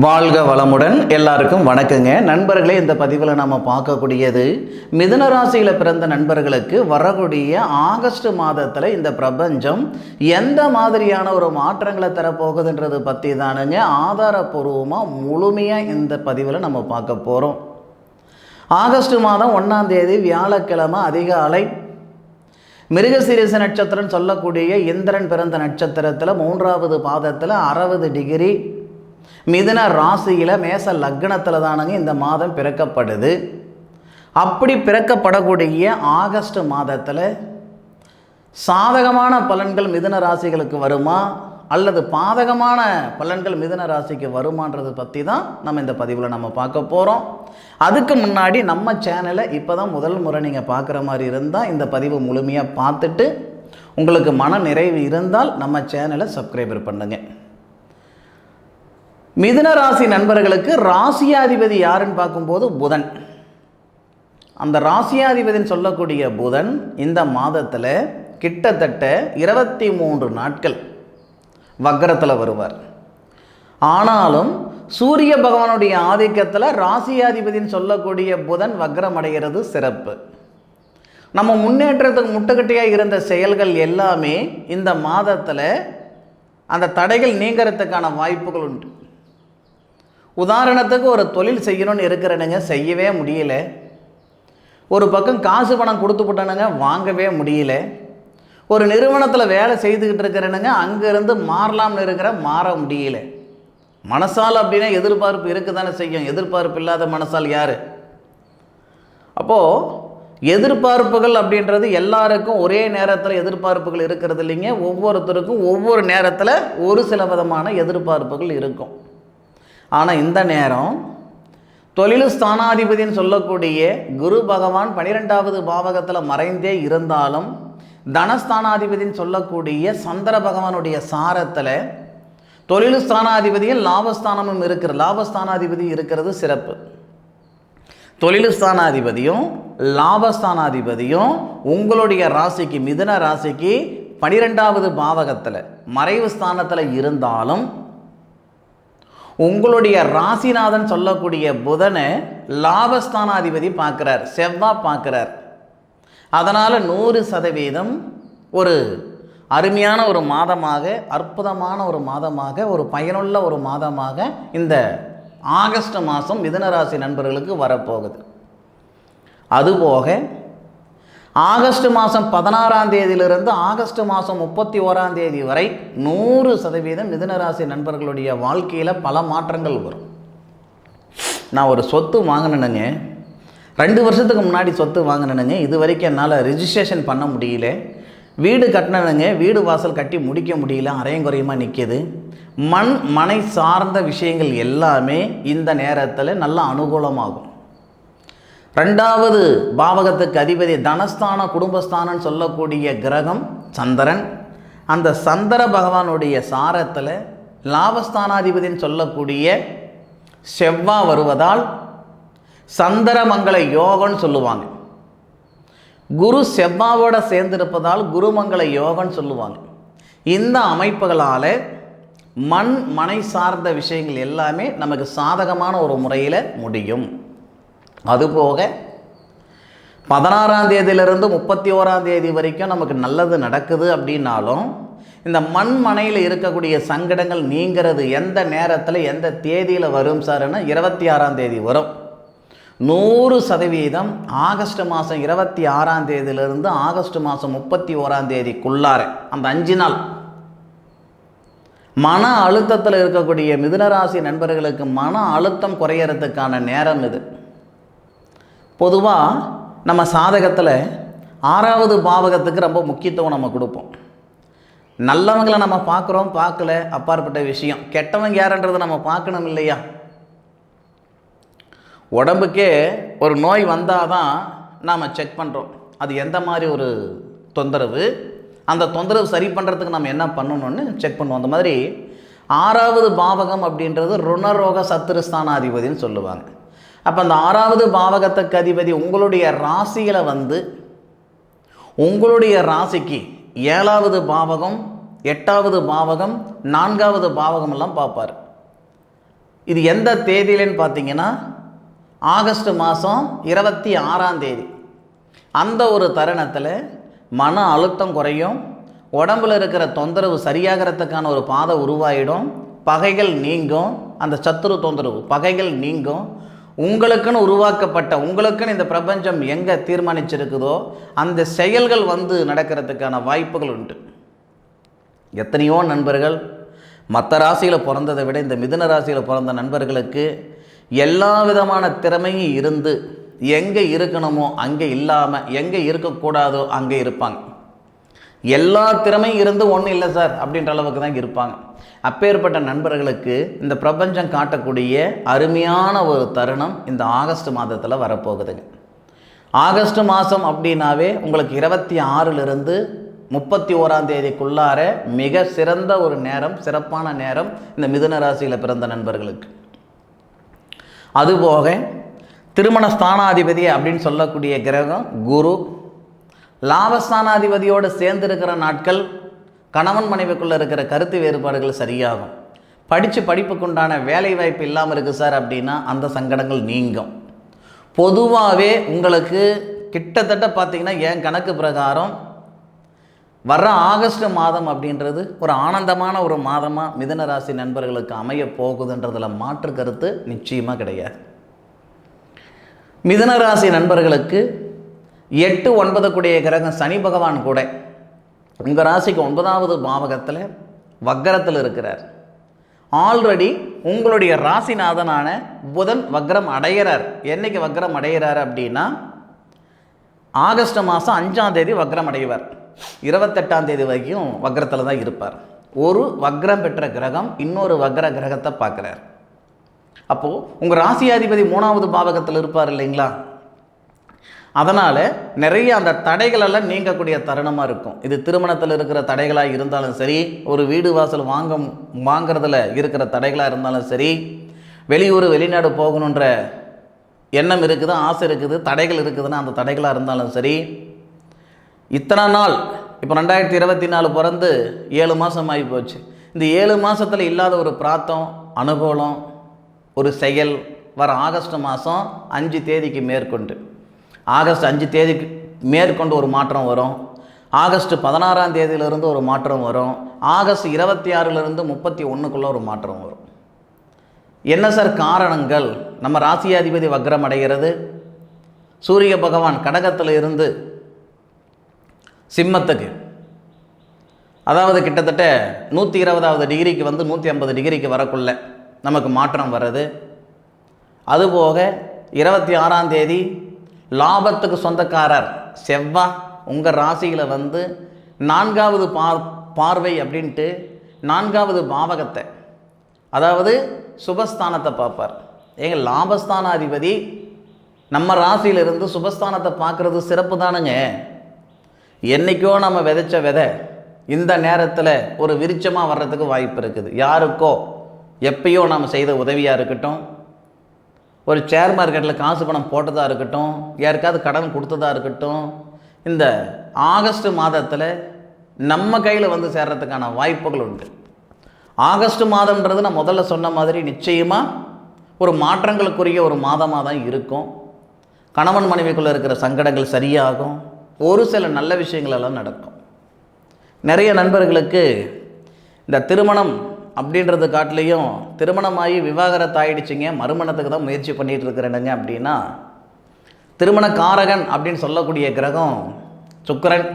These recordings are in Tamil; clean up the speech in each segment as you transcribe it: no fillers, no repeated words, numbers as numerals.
வாழ்க வளமுடன். எல்லாருக்கும் வணக்கங்க நண்பர்களே. இந்த பதிவில் நம்ம பார்க்கக்கூடியது மிதுன ராசியில் பிறந்த நண்பர்களுக்கு வரக்கூடிய ஆகஸ்ட் மாதத்தில் இந்த பிரபஞ்சம் எந்த மாதிரியான ஒரு மாற்றங்களை தரப்போகுதுன்றது பற்றி தானுங்க ஆதாரபூர்வமாக முழுமையாக இந்த பதிவில் நம்ம பார்க்க போகிறோம். ஆகஸ்ட் மாதம் 1ஆம் தேதி வியாழக்கிழமை அதிகாலை மிருகசீரிஷ நட்சத்திரம் சொல்லக்கூடிய இந்திரன் பிறந்த நட்சத்திரத்தில் 3வது பாதத்தில் 60 டிகிரி மிதுன ராசியில் மேச லக்னத்தில் தானுங்க இந்த மாதம் பிறக்கப்படுது. அப்படி பிறக்கப்படக்கூடிய ஆகஸ்ட் மாதத்தில் சாதகமான பலன்கள் மிதுன ராசிகளுக்கு வருமா அல்லது பாதகமான பலன்கள் மிதுன ராசிக்கு வருமானது பற்றி தான் நம்ம இந்த பதிவில் நம்ம பார்க்க போகிறோம். அதுக்கு முன்னாடி நம்ம சேனலை இப்போ தான் முதல் முறை நீங்கள் பார்க்குற மாதிரி இருந்தால் இந்த பதிவு முழுமையாக பார்த்துட்டு உங்களுக்கு மன நிறைவு இருந்தால் நம்ம சேனலை சப்ஸ்கிரைபர் பண்ணுங்கள். மிதுன ராசி நண்பர்களுக்கு ராசியாதிபதி யாருன்னு பார்க்கும்போது புதன். அந்த ராசியாதிபதின்னு சொல்லக்கூடிய புதன் இந்த மாதத்தில் கிட்டத்தட்ட 23 நாட்கள் வக்ரத்தில் வருவார். ஆனாலும் சூரிய பகவானுடைய ஆதிக்கத்தில் ராசியாதிபதின்னு சொல்லக்கூடிய புதன் வக்ரம் அடைகிறது சிறப்பு. நம்ம முன்னேற்றத்துக்கு முட்டுக்கட்டையாக இருந்த செயல்கள் எல்லாமே இந்த மாதத்தில் அந்த தடைகள் நீங்கிறதுக்கான வாய்ப்புகள் உண்டு. உதாரணத்துக்கு ஒரு தொழில் செய்யணும்னு இருக்கிறனுங்க, செய்யவே முடியல. ஒரு பக்கம் காசு பணம் கொடுத்து போட்டனுங்க, வாங்கவே முடியல. ஒரு நிறுவனத்தில் வேலை செய்துக்கிட்டு இருக்கிறனுங்க, அங்கேருந்து மாறலாம்னு மாற முடியல. மனசால் அப்படின்னா எதிர்பார்ப்பு இருக்க தானே செய்யும். எதிர்பார்ப்பு இல்லாத மனசால் யார்? அப்போது எதிர்பார்ப்புகள் அப்படின்றது எல்லாருக்கும் ஒரே நேரத்தில் எதிர்பார்ப்புகள் இருக்கிறது இல்லைங்க. ஒவ்வொருத்தருக்கும் ஒவ்வொரு நேரத்தில் ஒரு சில விதமான எதிர்பார்ப்புகள் இருக்கும். ஆனால் இந்த நேரம் தொழில் ஸ்தானாதிபதினு சொல்லக்கூடிய குரு பகவான் 12வது பாவகத்தில் மறைந்தே இருந்தாலும் தனஸ்தானாதிபதினு சொல்லக்கூடிய சந்திர பகவானுடைய சாரத்தில் தொழில் ஸ்தானாதிபதியும் லாபஸ்தானமும் லாபஸ்தானாதிபதி இருக்கிறது சிறப்பு. தொழில் ஸ்தானாதிபதியும் லாபஸ்தானாதிபதியும் உங்களுடைய ராசிக்கு மிதுன ராசிக்கு 12வது பாவகத்தில் மறைவு ஸ்தானத்தில் இருந்தாலும் உங்களுடைய ராசிநாதன் சொல்லக்கூடிய புதனை லாபஸ்தானாதிபதி பார்க்குறார், செவ்வாய் பார்க்குறார். அதனால் 100% ஒரு அருமையான ஒரு மாதமாக, அற்புதமான ஒரு மாதமாக, ஒரு பயனுள்ள ஒரு மாதமாக இந்த ஆகஸ்ட் மாதம் மிதுன ராசி நண்பர்களுக்கு வரப்போகுது. அதுபோக ஆகஸ்ட் மாதம் 16ஆம் தேதியிலிருந்து ஆகஸ்ட் மாதம் 31ஆம் தேதி வரை 100% மிதுன ராசி நண்பர்களுடைய வாழ்க்கையில் பல மாற்றங்கள் வரும். நான் ஒரு சொத்து வாங்கினேனுங்க, 2 வருஷத்துக்கு முன்னாடி சொத்து வாங்கினேனுங்க. இது வரைக்கும் என்னால் ரிஜிஸ்ட்ரேஷன் பண்ண முடியல. வீடு கட்டினனுங்க, வீடு வாசல் கட்டி முடிக்க முடியல, அரையும் குறையுமா நிற்கிது. மனை சார்ந்த விஷயங்கள் எல்லாமே இந்த நேரத்தில் நல்ல அனுகூலமாகும். 2வது பாவகத்துக்கு அதிபதி தனஸ்தான குடும்பஸ்தானம் சொல்லக்கூடிய கிரகம் சந்திரன். அந்த சந்திர பகவானுடைய சாரத்தில் லாபஸ்தானாதிபதினு சொல்லக்கூடிய செவ்வாய் வருவதால் சந்திரமங்கல யோகம்னு சொல்லுவாங்க. குரு செவ்வாவோட சேர்ந்திருப்பதால் குருமங்கல யோகம்னு சொல்லுவாங்க. இந்த அமைப்புகளால் மனை சார்ந்த விஷயங்கள் எல்லாமே நமக்கு சாதகமான ஒரு முறையில் முடியும். அதுபோக 16ஆம் தேதியிலிருந்து 31ஆம் தேதி வரைக்கும் நமக்கு நல்லது நடக்குது அப்படின்னாலும் இந்த மனையில் இருக்கக்கூடிய சங்கடங்கள் நீங்கிறது எந்த நேரத்தில் எந்த தேதியில் வரும் சார்னா 26ஆம் தேதி வரும். 100% ஆகஸ்ட் மாதம் 26ஆம் தேதியிலிருந்து ஆகஸ்ட் மாதம் 31ஆம் தேதிக்குள்ளார அந்த 5 நாள் மன அழுத்தத்தில் இருக்கக்கூடிய மிதுனராசி நண்பர்களுக்கு மன அழுத்தம் குறையறதுக்கான நேரம் இது. பொதுவாக நம்ம சாதகத்தில் 6வது பாவகத்துக்கு ரொம்ப முக்கியத்துவம் நம்ம கொடுப்போம். நல்லவங்களை நம்ம பார்க்குறோம், பார்க்கல அப்பாற்பட்ட விஷயம். கெட்டவங்க யாருன்றதை நம்ம பார்க்கணும் இல்லையா? உடம்புக்கே ஒரு நோய் வந்தால் தான் நாம் செக் பண்ணுறோம் அது எந்த மாதிரி ஒரு தொந்தரவு, அந்த தொந்தரவு சரி பண்ணுறதுக்கு நம்ம என்ன பண்ணணும்னு செக் பண்ணுவோம். அந்த மாதிரி 6வது பாவகம் அப்படின்றது ருணரோக சத்துருஸ்தானாதிபதினு சொல்லுவாங்க. அப்போ அந்த 6வது பாவகத்துக்கு அதிபதி உங்களுடைய ராசியில் வந்து உங்களுடைய ராசிக்கு 7வது பாவகம் 8வது பாவகம் 4வது பாவகம் எல்லாம் பார்ப்பார். இது எந்த தேதியிலன்னு பார்த்தீங்கன்னா ஆகஸ்ட் மாதம் 26ஆம் தேதி. அந்த ஒரு தருணத்தில் மன அழுத்தம் குறையும், உடம்பில் இருக்கிற தொந்தரவு சரியாகிறதுக்கான ஒரு பாதை உருவாயிடும், பகைகள் நீங்கும், அந்த சத்துரு தொந்தரவு பகைகள் நீங்கும். உங்களுக்குன்னு உருவாக்கப்பட்ட, உங்களுக்குன்னு இந்த பிரபஞ்சம் எங்கே தீர்மானிச்சிருக்குதோ அந்த செயல்கள் வந்து நடக்கிறதுக்கான வாய்ப்புகள் உண்டு. எத்தனையோ நண்பர்கள் மற்ற ராசியில் பிறந்ததை விட இந்த மிதுன ராசியில் பிறந்த நண்பர்களுக்கு எல்லா விதமான திறமையும் இருந்து எங்கே இருக்கணுமோ அங்கே இல்லாமல், எங்கே இருக்கக்கூடாதோ அங்கே இருப்பாங்க. எல்லா திறமையும் இருந்து ஒன்றும் இல்லை சார் அப்படின்ற அளவுக்கு தான் இருப்பாங்க. அப்பேற்பட்ட நண்பர்களுக்கு இந்த பிரபஞ்சம் காட்டக்கூடிய அருமையான ஒரு தருணம் இந்த ஆகஸ்ட் மாதத்தில் வரப்போகுதுங்க. ஆகஸ்ட் மாதம் அப்படின்னாவே உங்களுக்கு 26லிருந்து 31ஆம் தேதிக்குள்ளார மிக சிறந்த ஒரு நேரம், சிறப்பான நேரம் இந்த மிதுன ராசியில் பிறந்த நண்பர்களுக்கு. அதுபோக திருமண ஸ்தானாதிபதி அப்படின்னு சொல்லக்கூடிய கிரகம் குரு, லாபஸ்தானாதிபதியோடு சேர்ந்திருக்கிற நாட்கள் கணவன் மனைவிக்குள்ளே இருக்கிற கருத்து வேறுபாடுகள் சரியாகும். படிப்புக்குண்டான வேலை வாய்ப்பு இல்லாமல் இருக்குது சார் அப்படின்னா அந்த சங்கடங்கள் நீங்கும். பொதுவாகவே உங்களுக்கு கிட்டத்தட்ட பார்த்திங்கன்னா என் கணக்கு பிரகாரம் வர்ற ஆகஸ்ட் மாதம் அப்படின்றது ஒரு ஆனந்தமான ஒரு மாதமாக மிதுன ராசி நண்பர்களுக்கு அமைய போகுதுன்றதில் மாற்று கருத்து நிச்சயமாக கிடையாது. மிதுன ராசி நண்பர்களுக்கு 8, 9 கூடிய கிரகம் சனி பகவான் கூட உங்கள் ராசிக்கு 9வது பாவகத்தில் வக்கரத்தில் இருக்கிறார். ஆல்ரெடி உங்களுடைய ராசிநாதனான புதன் வக்ரம் அடைகிறார். என்னைக்கு வக்ரம் அடைகிறார் அப்படின்னா ஆகஸ்ட் மாதம் 5ஆம் தேதி வக்ரம் அடைவார். 28ஆம் தேதி வரைக்கும் வக்ரத்தில் தான் இருப்பார். ஒரு வக்ரம் பெற்ற கிரகம் இன்னொரு வக்ர கிரகத்தை பார்க்குறார். அப்போது உங்கள் ராசியாதிபதி 3வது பாவகத்தில் இருப்பார் இல்லைங்களா? அதனால் நிறைய அந்த தடைகளெல்லாம் நீங்கக்கூடிய தருணமாக இருக்கும். இது திருமணத்தில் இருக்கிற தடைகளாக இருந்தாலும் சரி, ஒரு வீடு வாசல் வாங்கிறதுல இருக்கிற தடைகளாக இருந்தாலும் சரி, வெளியூர் வெளிநாடு போகணுன்ற எண்ணம் இருக்குது, ஆசை இருக்குது, தடைகள் இருக்குதுன்னா அந்த தடைகளாக இருந்தாலும் சரி, இத்தனை நாள் இப்போ 2024 பிறந்து 7 மாதம் ஆகி போச்சு. இந்த 7 மாதத்தில் இல்லாத ஒரு பிராத்தம், அனுகூலம், ஒரு செயல் வர ஆகஸ்ட் மாதம் 5 தேதிக்கு மேற்கொண்டு, ஆகஸ்ட் 5 தேதிக்கு மேற்கொண்டு ஒரு மாற்றம் வரும். ஆகஸ்ட் 16ஆம் தேதியிலிருந்து ஒரு மாற்றம் வரும். ஆகஸ்ட் 26லிருந்து 31க்குள்ளே ஒரு மாற்றம் வரும். என்ன சார் காரணங்கள்? நம்ம ராசியாதிபதி வக்ரம் அடைகிறது, சூரிய பகவான் கடகத்தில் இருந்து சிம்மத்துக்கு, அதாவது கிட்டத்தட்ட 120வது டிகிரிக்கு வந்து 150 டிகிரிக்கு வரக்குள்ள நமக்கு மாற்றம் வர்றது. அதுபோக 26ஆம் தேதி லாபத்துக்கு சொந்தக்காரர் செவ்வாய் உங்கள் ராசியில் வந்து 4வது பார்வை அப்படின்ட்டு 4வது பாவகத்தை, அதாவது சுபஸ்தானத்தை பார்ப்பார். ஏங்க லாபஸ்தானாதிபதி நம்ம ராசியிலிருந்து சுபஸ்தானத்தை பார்க்குறது சிறப்பு தானுங்க. என்றைக்கோ நம்ம விதைச்ச விதை இந்த நேரத்தில் ஒரு விருட்சமாக வர்றதுக்கு வாய்ப்பு இருக்குது. யாருக்கோ எப்பயோ நாம் செய்த உதவியாக இருக்கட்டும், ஒரு ஷேர் மார்க்கெட்டில் காசு பணம் போட்டதாக இருக்கட்டும், யாருக்காவது கடன் கொடுத்ததாக இருக்கட்டும், இந்த ஆகஸ்ட் மாதத்தில் நம்ம கையில் வந்து சேர்றதுக்கான வாய்ப்புகள் உண்டு. ஆகஸ்ட் மாதம்ன்றது நான் முதல்ல சொன்ன மாதிரி நிச்சயமாக ஒரு மாற்றங்களுக்குரிய ஒரு மாதமாக தான் இருக்கும். கணவன் மனைவிக்குள்ளே இருக்கிற சங்கடங்கள் சரியாகும், ஒரு சில நல்ல விஷயங்கள் எல்லாம் நடக்கும். நிறைய நண்பர்களுக்கு இந்த திருமணம் அப்படின்றது காட்டிலையும் திருமணமாகி விவாகரத்து ஆகிடுச்சிங்க, மறுமணத்துக்கு தான் முயற்சி பண்ணிகிட்டு இருக்கிறேனுங்க அப்படின்னா, திருமண காரகன் அப்படின்னு சொல்லக்கூடிய கிரகம் சுக்கிரன்,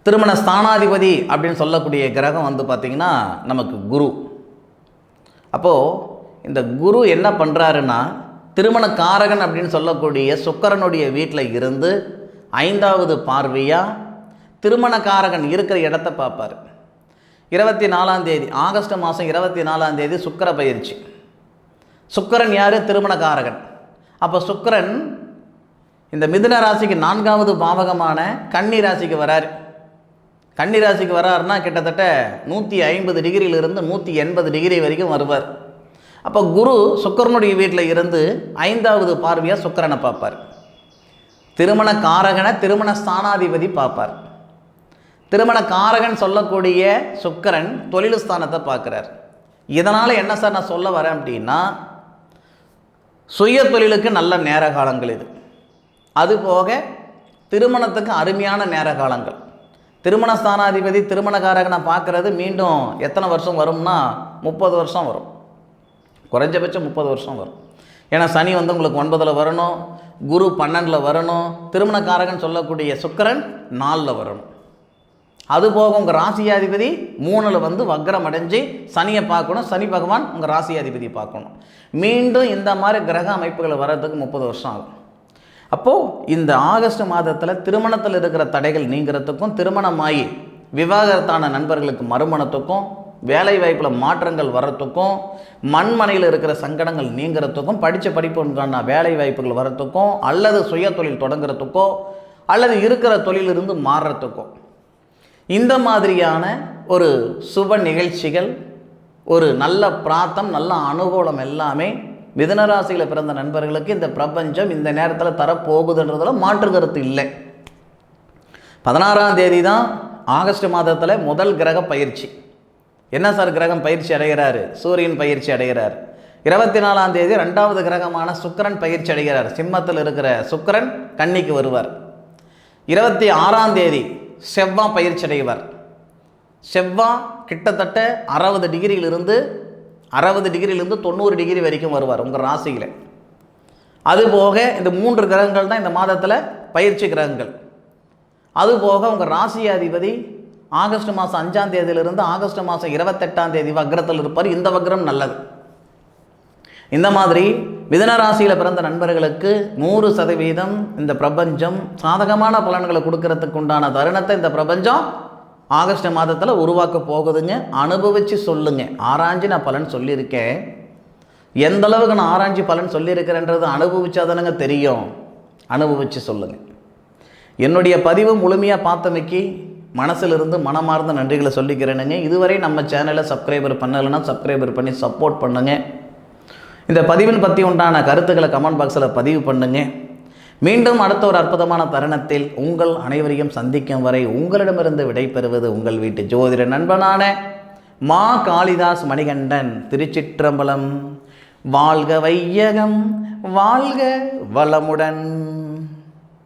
திருமண ஸ்தானாதிபதி அப்படின்னு சொல்லக்கூடிய கிரகம் வந்து பார்த்திங்கன்னா நமக்கு குரு. அப்போது இந்த குரு என்ன பண்ணுறாருன்னா, திருமண காரகன் அப்படின்னு சொல்லக்கூடிய சுக்கிரனுடைய வீட்டில் இருந்து 5வது பார்வையாக திருமணக்காரகன் இருக்கிற இடத்த பார்ப்பார். 24ஆம் தேதி ஆகஸ்ட் மாதம் 24ஆம் தேதி சுக்கிர பயிற்சி. சுக்கிரன் யார்? திருமணக்காரகன். அப்போ சுக்கிரன் இந்த மிதுன ராசிக்கு 4வது பாவகமான கன்னி ராசிக்கு வரார். கன்னி ராசிக்கு வராருன்னா கிட்டத்தட்ட 150 டிகிரியிலிருந்து 180 டிகிரி வரைக்கும் வருவார். அப்போ குரு சுக்கிரனுடைய வீட்டில் இருந்து 5வது பார்வையாக சுக்கிரனை பார்ப்பார். திருமண காரகனை திருமண ஸ்தானாதிபதி பார்ப்பார். திருமண காரகன் சொல்லக்கூடிய சுக்கிரன் தொழில் ஸ்தானத்தை பார்க்குறார். இதனால் என்ன சார் நான் சொல்ல வரேன் அப்படின்னா, சுய தொழிலுக்கு நல்ல நேர காலங்கள் இது. அதுபோக திருமணத்துக்கு அருமையான நேர காலங்கள். திருமண ஸ்தானாதிபதி திருமணக்காரகனை பார்க்குறது மீண்டும் எத்தனை வருஷம் வரும்னா 30 வருஷம் வரும், குறைஞ்சபட்சம் 30 வருஷம் வரும். ஏன்னா சனி வந்து உங்களுக்கு 9ல் வரணும், குரு 12ல் வரணும், திருமணக்காரகன் சொல்லக்கூடிய சுக்கிரன் 4ல் வரணும். அதுபோக உங்கள் ராசியாதிபதி 3ல் வந்து வக்ரம் அடைஞ்சு சனியை பார்க்கணும், சனி பகவான் உங்கள் ராசியாதிபதியை பார்க்கணும். மீண்டும் இந்த மாதிரி கிரக அமைப்புகளை வர்றதுக்கு 30 வருஷம் ஆகும். அப்போது இந்த ஆகஸ்ட் மாதத்தில் திருமணத்தில் இருக்கிற தடைகள் நீங்கிறதுக்கும், திருமணமாகி விவாகரத்தான நண்பர்களுக்கு மறுமணத்துக்கும், வேலை வாய்ப்பில் மாற்றங்கள் வர்றதுக்கும், மண்மனையில் இருக்கிற சங்கடங்கள் நீங்கிறதுக்கும், படித்த படிப்புக்கான வேலை வாய்ப்புகள் வர்றதுக்கும், அல்லது சுய தொழில் தொடங்குறதுக்கோ அல்லது இருக்கிற தொழிலிருந்து மாறுறதுக்கும், இந்த மாதிரியான ஒரு சுப நிகழ்ச்சிகள், ஒரு நல்ல பிரார்த்தம், நல்ல அனுகூலம் எல்லாமே மிதுனராசியில் பிறந்த நண்பர்களுக்கு இந்த பிரபஞ்சம் இந்த நேரத்தில் தரப்போகுதுன்றதில் மாற்று கருத்து இல்லை. 16ஆம் தேதி தான் ஆகஸ்ட் மாதத்தில் முதல் கிரக பயிற்சி. என்ன சார் கிரகம் பயிற்சி அடைகிறாரு? சூரியன் பயிற்சி அடைகிறார். 24ஆம் தேதி 2வது கிரகமான சுக்கிரன் பயிற்சி அடைகிறார். சிம்மத்தில் இருக்கிற சுக்கிரன் கன்னிக்கு வருவார். 26ஆம் தேதி செவ்வாய் பயிற்சி அடைவார். செவ்வாய் கிட்டத்தட்ட 60 டிகிரியிலிருந்து 90 டிகிரி வரைக்கும் வருவார் உங்கள் ராசியில். அதுபோக இந்த 3 கிரகங்கள் தான் இந்த மாதத்தில் பயிற்சி கிரகங்கள். அதுபோக உங்கள் ராசியாதிபதி ஆகஸ்ட் மாதம் 5ஆம் தேதியிலிருந்து ஆகஸ்ட் மாதம் 28ஆம் தேதி வக்ரத்தில் இருப்பார். இந்த வக்ரம் நல்லது. இந்த மாதிரி மிதுன ராசியில் பிறந்த நண்பர்களுக்கு 100% இந்த பிரபஞ்சம் சாதகமான பலன்களை கொடுக்கறதுக்கு உண்டான தருணத்தை இந்த பிரபஞ்சம் ஆகஸ்ட் மாதத்தில் உருவாக்க போகுதுங்க. அனுபவித்து சொல்லுங்க. ஆராய்ச்சி நான் பலன் சொல்லியிருக்கேன். எந்த அளவுக்கு நான் ஆராய்ச்சி பலன் சொல்லியிருக்கிறேன்றது அனுபவிச்சாதானுங்க தெரியும். அனுபவித்து சொல்லுங்கள். என்னுடைய பதிவு முழுமையாக பார்த்தமைக்கு மனசிலிருந்து மனமார்ந்த நன்றிகளை சொல்லிக்கிறேனுங்க. இதுவரை நம்ம சேனலை சப்ஸ்கிரைபர் பண்ணலைன்னா சப்ஸ்கிரைபர் பண்ணி சப்போர்ட் பண்ணுங்கள். இந்த பதிவின் பற்றி உண்டான கருத்துக்களை கமெண்ட் பாக்ஸில் பதிவு பண்ணுங்க. மீண்டும் அடுத்த ஒரு அற்புதமான தருணத்தில் உங்கள் அனைவரையும் சந்திக்கும் வரை உங்களிடமிருந்து விடைபெறுவது உங்கள் வீட்டு ஜோதிட நண்பனான மா காளிதாஸ் மணிகண்டன். திருச்சிற்றம்பலம். வாழ்க வையகம், வாழ்க வளமுடன்.